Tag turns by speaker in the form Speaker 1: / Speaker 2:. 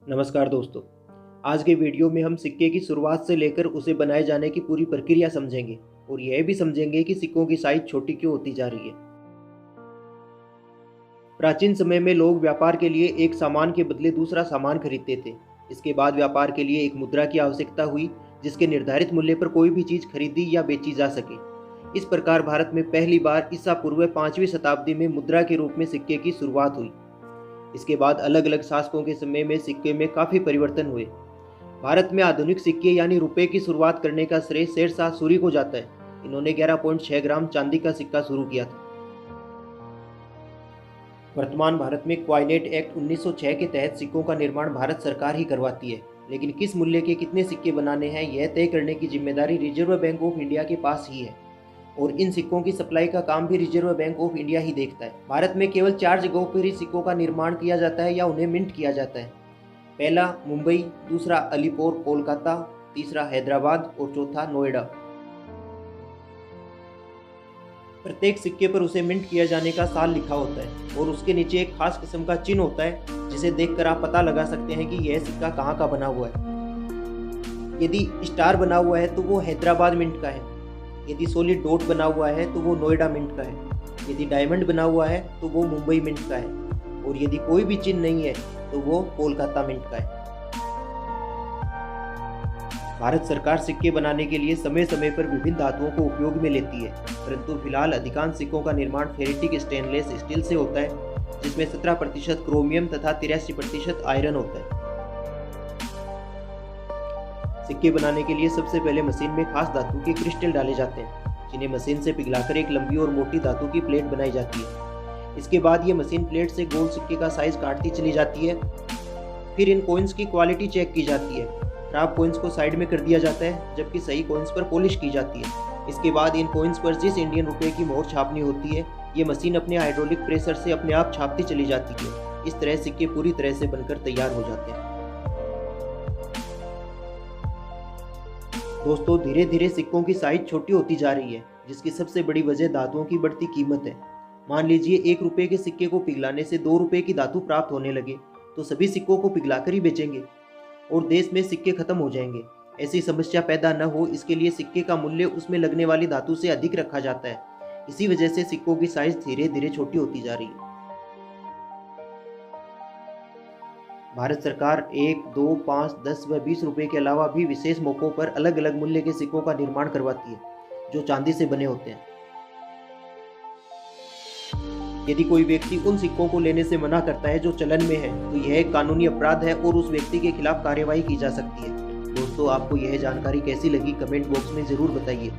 Speaker 1: नमस्कार दोस्तों। आज के वीडियो में हम सिक्के की शुरुआत से लेकर उसे बनाए जाने की पूरी प्रक्रिया समझेंगे और यह भी समझेंगे कि सिक्कों की साइज छोटी क्यों होती जा रही है। प्राचीन समय में लोग व्यापार के लिए एक सामान के बदले दूसरा सामान खरीदते थे। इसके बाद व्यापार के लिए एक मुद्रा की आवश्यकता हुई जिसके निर्धारित मूल्य पर कोई भी चीज खरीदी या बेची जा सके। इस प्रकार भारत में पहली बार ईसा पूर्व 5वीं शताब्दी में मुद्रा के रूप में सिक्के की शुरुआत हुई। इसके बाद अलग अलग शासकों के समय में सिक्के में काफ़ी परिवर्तन हुए। भारत में आधुनिक सिक्के यानी रुपए की शुरुआत करने का श्रेय शेरशाह सूरी को जाता है। इन्होंने 11.6 ग्राम चांदी का सिक्का शुरू किया था। वर्तमान भारत में क्वाइनेट एक्ट 1906 के तहत सिक्कों का निर्माण भारत सरकार ही करवाती है, लेकिन किस मूल्य के कितने सिक्के बनाने हैं यह तय करने की जिम्मेदारी रिजर्व बैंक ऑफ इंडिया के पास ही है और इन सिक्कों की सप्लाई का काम भी रिजर्व बैंक ऑफ इंडिया ही देखता है। भारत में केवल 4 जगहों पर ही सिक्कों का निर्माण किया जाता है या उन्हें मिंट किया जाता है। पहला मुंबई, दूसरा अलीपुर कोलकाता, तीसरा हैदराबाद और चौथा नोएडा। प्रत्येक सिक्के पर उसे मिंट किया जाने का साल लिखा होता है और उसके नीचे एक खास किस्म का चिन्ह होता है जिसे देखकर आप पता लगा सकते हैं कि यह सिक्का कहाँ का बना हुआ है। यदि स्टार बना हुआ है तो वो हैदराबाद मिंट का है, यदि सॉलिड डॉट बना हुआ है तो वो नोएडा मिंट का है, यदि डायमंड बना हुआ है तो वो मुंबई मिंट का है और यदि कोई भी चिन्ह नहीं है तो वो कोलकाता मिंट का है। भारत सरकार सिक्के बनाने के लिए समय समय पर विभिन्न धातुओं को उपयोग में लेती है, परंतु फिलहाल अधिकांश सिक्कों का निर्माण फेरेटिक स्टेनलेस स्टील से होता है जिसमें 17% क्रोमियम तथा 83% आयरन होता है। सिक्के बनाने के लिए सबसे पहले मशीन में खास धातु के क्रिस्टल डाले जाते हैं जिन्हें मशीन से पिघलाकर एक लंबी और मोटी धातु की प्लेट बनाई जाती है। इसके बाद ये मशीन प्लेट से गोल सिक्के का साइज काटती चली जाती है। फिर इन कॉइन्स की क्वालिटी चेक की जाती है। खराब कॉइन्स को साइड में कर दिया जाता है जबकि सही कॉइन्स पर पॉलिश की जाती है। इसके बाद इन कॉइन्स पर जिस इंडियन रुपये की मोहर छापनी होती है ये मशीन अपने हाइड्रोलिक प्रेशर से अपने आप छापती चली जाती है। इस तरह सिक्के पूरी तरह से बनकर तैयार हो जाते हैं। दोस्तों, धीरे धीरे सिक्कों की साइज छोटी होती जा रही है जिसकी सबसे बड़ी वजह धातुओं की बढ़ती कीमत है। मान लीजिए 1 रुपये के सिक्के को पिघलाने से 2 रुपये की धातु प्राप्त होने लगे तो सभी सिक्कों को पिघलाकर ही बेचेंगे और देश में सिक्के खत्म हो जाएंगे। ऐसी समस्या पैदा न हो इसके लिए सिक्के का मूल्य उसमें लगने वाली धातु से अधिक रखा जाता है। इसी वजह से सिक्कों की साइज धीरे धीरे छोटी होती जा रही है। भारत सरकार 1, 2, 5, 10 व 20 रुपये के अलावा भी विशेष मौकों पर अलग अलग मूल्य के सिक्कों का निर्माण करवाती है जो चांदी से बने होते हैं। यदि कोई व्यक्ति उन सिक्कों को लेने से मना करता है जो चलन में है तो यह एक कानूनी अपराध है और उस व्यक्ति के खिलाफ कार्रवाई की जा सकती है। दोस्तों, आपको यह जानकारी कैसी लगी कमेंट बॉक्स में जरूर बताइए।